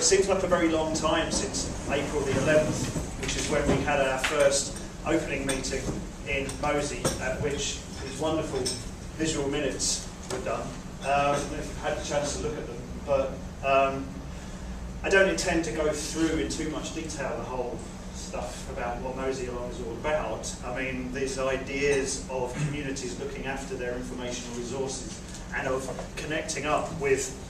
seems like a very long time since April the 11th, which is when we had our first opening meeting in MOSI, at which these wonderful visual minutes were done. If you've had a chance to look at them, but I don't intend to go through in too much detail the whole stuff about what MOSI-ALONG is all about. I mean, these ideas of communities looking after their informational resources and of connecting up with,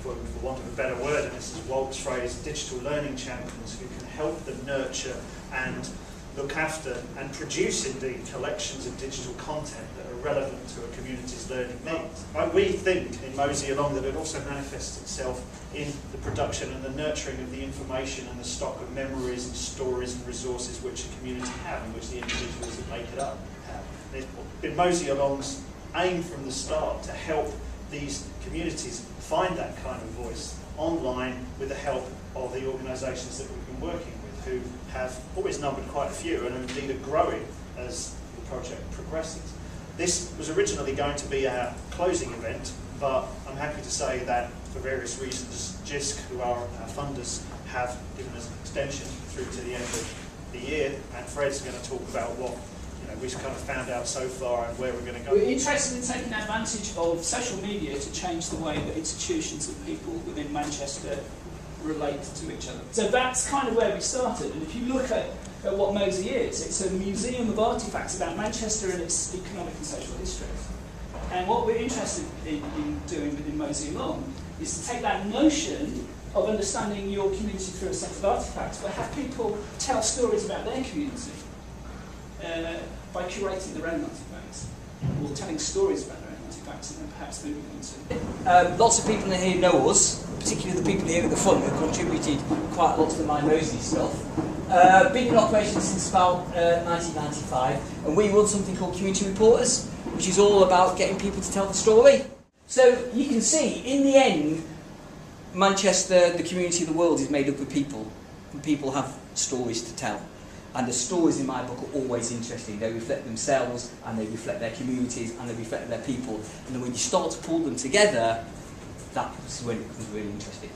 for want of a better word, and this is Walt's phrase, digital learning champions who can help them nurture and look after and produce indeed collections of digital content that are relevant to a community's learning needs. We think in MOSI-ALONG that it also manifests itself in the production and the nurturing of the information and the stock of memories and stories and resources which a community have and which the individuals that make it up have. And it's been MOSI-ALONG's aim from the start to help these communities find that kind of voice online with the help of the organisations that we've been working with, who have always numbered quite a few and indeed are growing as the project progresses. This was originally going to be our closing event, but I'm happy to say that for various reasons, JISC, who are our funders, have given us an extension through to the end of the year, and Fred's going to talk about what we've kind of found out so far and where we're going to go. We're interested in taking advantage of social media to change the way that institutions and people within Manchester relate to each other. So that's kind of where we started, and if you look at what MOSI is, it's a museum of artefacts about Manchester and its economic and social history. And what we're interested in doing within MOSI-ALONG is to take that notion of understanding your community through a set of artefacts, but have people tell stories about their community by curating their own artefacts, or telling stories about their own artefacts, and then perhaps moving on to lots of people in here know us, particularly the people here at the front who contributed quite a lot to the myMOSI stuff. Been in operation since about 1995, and we run something called Community Reporters, which is all about getting people to tell the story. So you can see, in the end, Manchester, the community of the world, is made up of people, and people have stories to tell. And the stories in my book are always interesting. They reflect themselves, and they reflect their communities, and they reflect their people. And then when you start to pull them together, that's when it becomes really interesting.